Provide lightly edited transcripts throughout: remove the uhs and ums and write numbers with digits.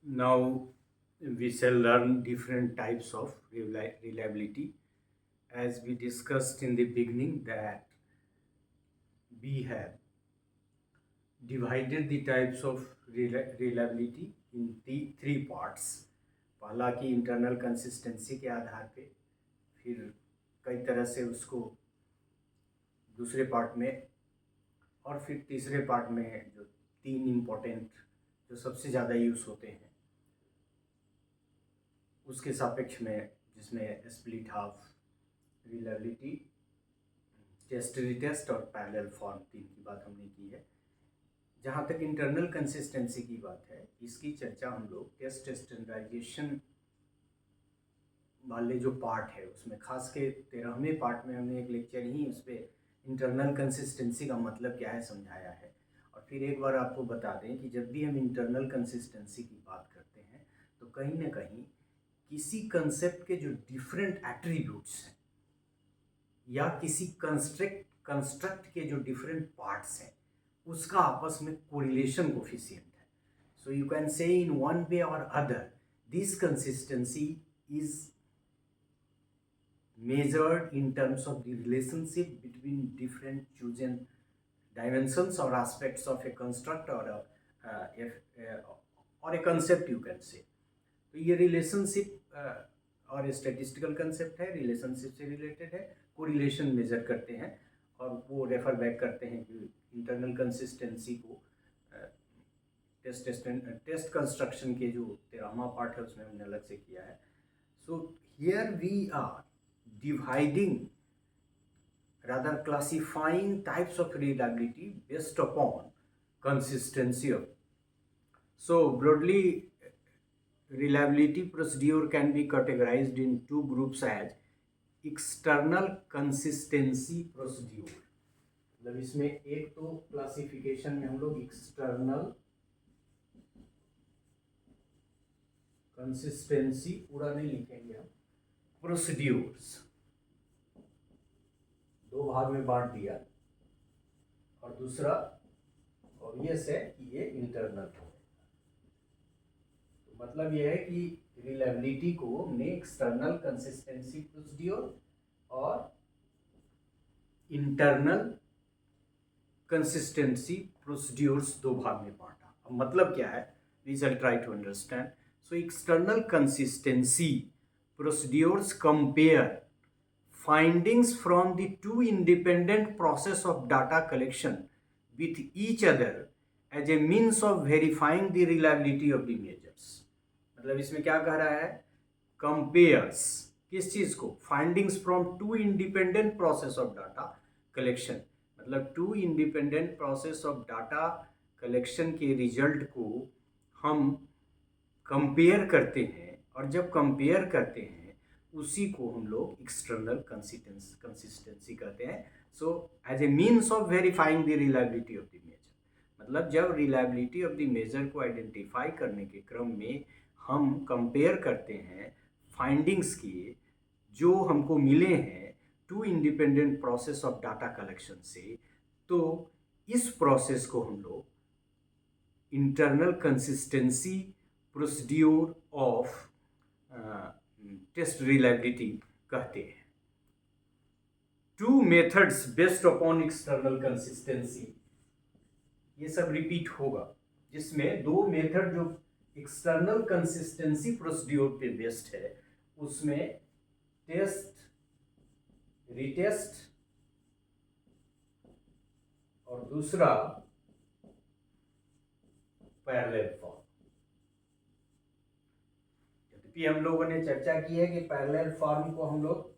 Now we shall learn different types of reliability. As we discussed in the beginning, that we have divided the types of reliability in the three parts. पहला कि internal consistency के आधार पे, फिर कई तरह से उसको दूसरे पार्ट में, और फिर तीसरे पार्ट में जो तीन इम्पोर्टेंट जो सबसे ज़्यादा यूज़ होते हैं उसके सापेक्ष में, जिसमें split half reliability, test retest और पैरेलल फॉर्म, तीन की बात हमने की है। जहाँ तक इंटरनल कंसिस्टेंसी की बात है, इसकी चर्चा हम लोग टेस्ट स्टैंडर्डाइजेशन वाले जो पार्ट है उसमें, खास के 13वें पार्ट में हमने एक लेक्चर ही उस पर इंटरनल कंसिस्टेंसी का मतलब क्या है समझाया है। और फिर एक बार आपको बता दें कि जब भी हम इंटरनल कंसिस्टेंसी की बात करते हैं तो कहीं ना कहीं किसी कंसेप्ट के जो डिफरेंट एट्रीब्यूट्स हैं या किसी कंस्ट्रक्ट के जो डिफरेंट पार्ट्स हैं उसका आपस में कोरिलेशन कोफिशिएंट है। So you can say in one way और other this consistency is measured in terms of the relationship between different chosen dimensions or aspects of a construct or a concept, you can say. तो ये relationship और statistical concept है, relationship से related है, correlation major करते हैं और वो रेफर बैक करते हैं कि इंटरनल कंसिस्टेंसी को टेस्ट कंस्ट्रक्शन के जो 13वां पार्ट है उसमें हमने अलग से किया है। So here we are dividing, rather classifying types of reliability based upon consistency of. So broadly, reliability procedure can be categorized in two groups as external consistency procedure. मतलब इसमें एक तो क्लासिफिकेशन में हम लोग एक्सटर्नल कंसिस्टेंसी, पूरा नहीं लिखेंगे हम, प्रोसीड्यूर्स दो भाग में बांट दिया, और दूसरा ऑब्वियस है कि ये इंटरनल है। तो मतलब ये है कि रिलायबिलिटी को हमने एक्सटर्नल कंसिस्टेंसी प्रोसीड्यूर और इंटरनल कंसिस्टेंसी प्रोसीड्यूर्स दो भाग में बांटा। अब मतलब क्या है, we shall try to understand. So external consistency procedures compare findings from the two independent process of data collection with each other as a means of verifying the reliability of the measures। मतलब इसमें क्या कह रहा है, compares किस चीज को, findings from two independent process of data collection, मतलब two independent process of data collection के रिजल्ट को हम कंपेयर करते हैं, और जब कंपेयर करते हैं उसी को हम लोग एक्सटर्नल कंसिस्टेंसी कहते हैं। So as a means of verifying the reliability of the measure, मतलब जब रिलायबिलिटी ऑफ द मेजर को आइडेंटिफाई करने के क्रम में हम कंपेयर करते हैं फाइंडिंग्स की जो हमको मिले हैं two independent process of data collection से, तो इस प्रोसेस को हम लोग internal consistency procedure of test reliability कहते हैं। Two methods based upon external consistency, ये सब रिपीट होगा, जिसमें दो मेथड जो एक्सटर्नल कंसिस्टेंसी प्रोसीड्यूर पे बेस्ड है, उसमें टेस्ट रिटेस्ट और दूसरा पैरेलल फॉर्म। हम लोगों ने चर्चा की है कि पैरेलल फॉर्म को हम लोग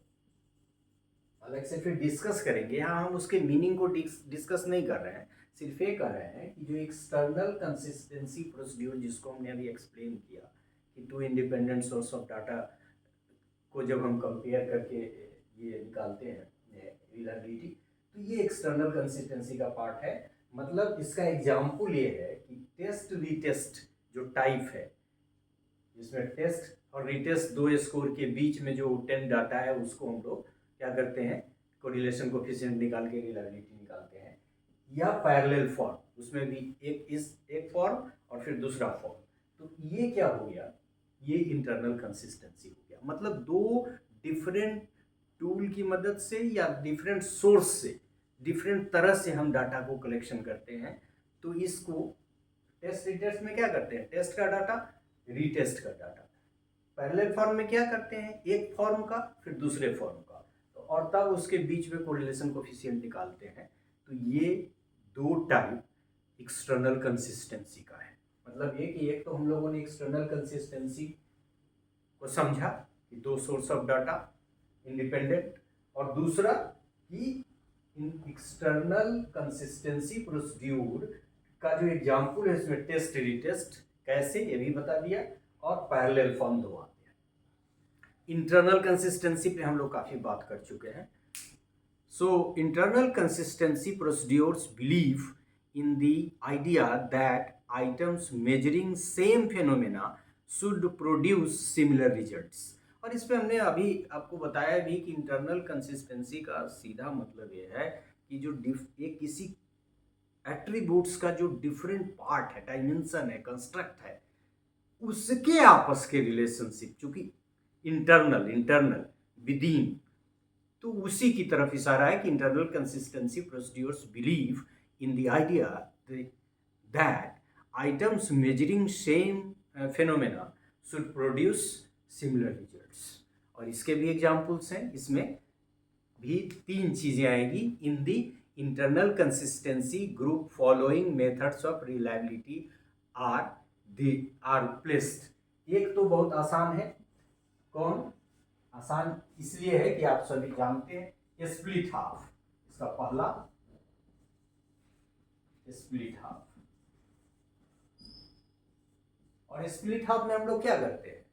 अलग से फिर डिस्कस करेंगे, यहाँ हम उसके मीनिंग को डिस्कस नहीं कर रहे हैं, सिर्फ ये कर रहे हैं कि जो एक्सटर्नल कंसिस्टेंसी प्रोसीड्यूर जिसको हमने अभी एक्सप्लेन किया कि two independent source of data को जब हम कंपेयर करके ये निकालते हैं रिलायबिलिटी, तो ये एक्सटर्नल कंसिस्टेंसी का पार्ट है। मतलब इसका एग्जाम्पल ये है कि टेस्ट रिटेस्ट जो टाइप है, जिसमें टेस्ट और रिटेस्ट दो स्कोर के बीच में जो 10 डाटा है उसको हम लोग क्या करते हैं, कोरिलेशन कोफिशिएंट निकाल के रिलायबिलिटी निकालते हैं। या पैरेलल फॉर्म, उसमें भी एक फॉर्म और फिर दूसरा फॉर्म, तो ये क्या हो गया, ये इंटरनल कंसिस्टेंसी हो गया। मतलब दो डिफरेंट टूल की मदद से या डिफरेंट सोर्स से, डिफरेंट तरह से हम डाटा को कलेक्शन करते हैं, तो इसको टेस्ट रिटेस्ट में क्या करते हैं, टेस्ट का डाटा, रीटेस्ट का डाटा। पैरेलल फॉर्म में क्या करते हैं, एक फॉर्म का फिर दूसरे फॉर्म का, तो और तब उसके बीच में कोरिलेशन कोफिशिएंट निकालते हैं। तो ये दो टाइप एक्सटर्नल कंसिस्टेंसी का है। मतलब ये कि एक तो हम लोगों ने एक्सटर्नल कंसिस्टेंसी को समझा कि दो सोर्स ऑफ डाटा इंडिपेंडेंट, और दूसरा कि एक्सटर्नल कंसिस्टेंसी प्रोसीड्यूर का जो एग्जाम्पल है इसमें टेस्ट रिटेस्ट कैसे, ये भी बता दिया, और पैरेलल फॉर्म दो आते हैं। इंटरनल कंसिस्टेंसी पे हम लोग काफ़ी बात कर चुके हैं। So internal consistency procedures believe in the idea that items measuring same phenomena should produce similar results। और इस पे हमने अभी आपको बताया भी कि इंटरनल कंसिस्टेंसी का सीधा मतलब ये है कि जो एक किसी एट्रीब्यूट्स का जो डिफरेंट पार्ट है, डायमेंशन है, कंस्ट्रक्ट है, उसके आपस के रिलेशनशिप, चूंकि इंटरनल विदिन, तो उसी की तरफ इशारा है कि internal consistency procedures believe in the idea that items measuring same phenomena should produce similar results। और इसके भी एग्जाम्पल्स हैं, इसमें भी तीन चीजें आएगी। In the internal consistency group following methods of reliability are placed. एक तो बहुत आसान है, कौन आसान इसलिए है कि आप सभी जानते हैं, स्प्लिट हाफ, इसका पहला स्प्लिट हाफ। और स्प्लिट हाफ में हम लोग क्या करते हैं,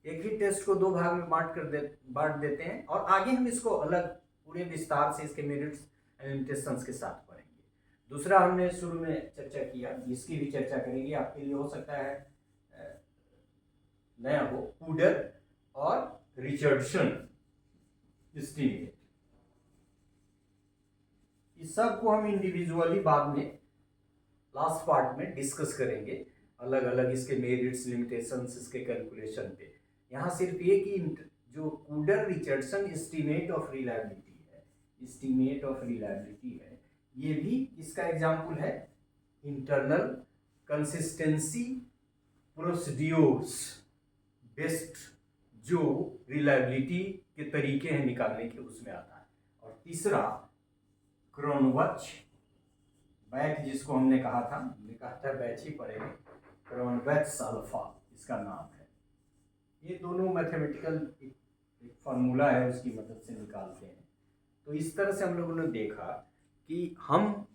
एक ही टेस्ट को दो भाग में बांट देते हैं, और आगे हम इसको अलग पूरे विस्तार से इसके मेरिट्स एंड लिमिटेशंस के साथ पढ़ेंगे। दूसरा हमने शुरू में चर्चा किया, इसकी भी चर्चा करेंगे, आपके लिए हो सकता है नया हो, कूडर और रिचर्डसन एस्टीमेट। इस सब को हम इंडिविजुअली बाद में लास्ट पार्ट में डिस्कस करेंगे, अलग अलग इसके मेरिट्स, लिमिटेशंस, इसके कैलकुलेशन पे। यहाँ सिर्फ ये कि जो Kuder Richardson estimate of reliability है, एस्टीमेट ऑफ रिलायबिलिटी है, ये भी इसका एग्जांपल है इंटरनल कंसिस्टेंसी प्रोसीड्यूर्स बेस्ड जो रिलायबिलिटी के तरीके हैं निकालने के, उसमें आता है। और तीसरा क्रोनबच बैच, जिसको हमने कहा था, बैच ही पड़ेगा, क्रोनबच अल्फा इसका नाम है। ये दोनों मैथमेटिकल एक फार्मूला है, उसकी मदद से निकालते हैं। तो इस तरह से हम लोगों ने देखा कि हम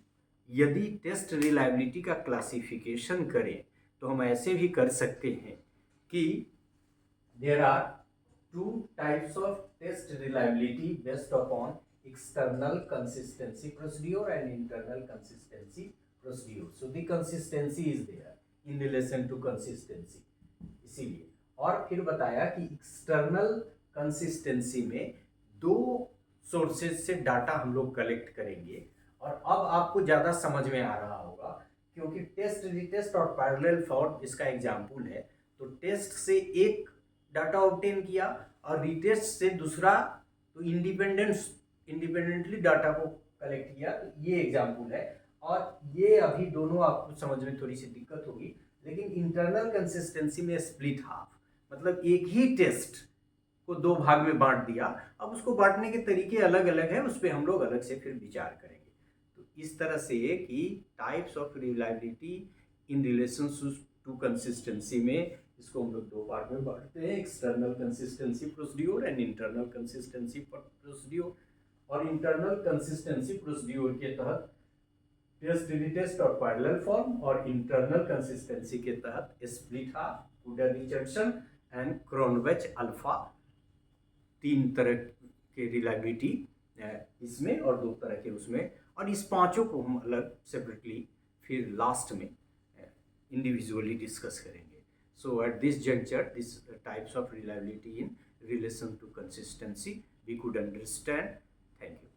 यदि टेस्ट रिलायबिलिटी का क्लासिफिकेशन करें तो हम ऐसे भी कर सकते हैं कि there are two types of test reliability based upon external consistency procedure and internal consistency procedure। So the consistency is there in relation to consistency, इसीलिए। और फिर बताया कि external consistency में दो सोर्सेज से डाटा हम लोग कलेक्ट करेंगे। और अब आपको ज़्यादा समझ में आ रहा होगा, क्योंकि टेस्ट रिटेस्ट और पैरेलल फॉर्म इसका एग्जाम्पल है। तो टेस्ट से एक डाटा ऑब्टेन किया और रिटेस्ट से दूसरा, तो इंडिपेंडेंटली डाटा को कलेक्ट किया, तो ये एग्जाम्पल है। और ये अभी दोनों आपको समझ में थोड़ी सी दिक्कत होगी, लेकिन इंटरनल कंसिस्टेंसी में स्प्लिट हाफ मतलब एक ही टेस्ट को दो भाग में बांट दिया, अब उसको बांटने के तरीके अलग अलग हैं, उस पर हम लोग अलग से फिर विचार करेंगे। तो इस तरह से कि types of reliability in relation to consistency में इसको हम लोग दो पार्ट में बांटते हैं, external consistency procedure and internal consistency procedure. और इंटरनल कंसिस्टेंसी प्रोसीड्यूर के तहत टेस्ट रिटेस्ट और पैरेलल फॉर्म, और इंटरनल कंसिस्टेंसी के तहत split half, Kuder Richardson and Cronbach alpha, तीन तरह के रिलायबिलिटी इसमें और दो तरह के उसमें। और इस पांचों को हम अलग सेपरेटली फिर लास्ट में इंडिविजुअली डिस्कस करेंगे। So at this juncture, these types of reliability in relation to consistency we could understand. Thank you.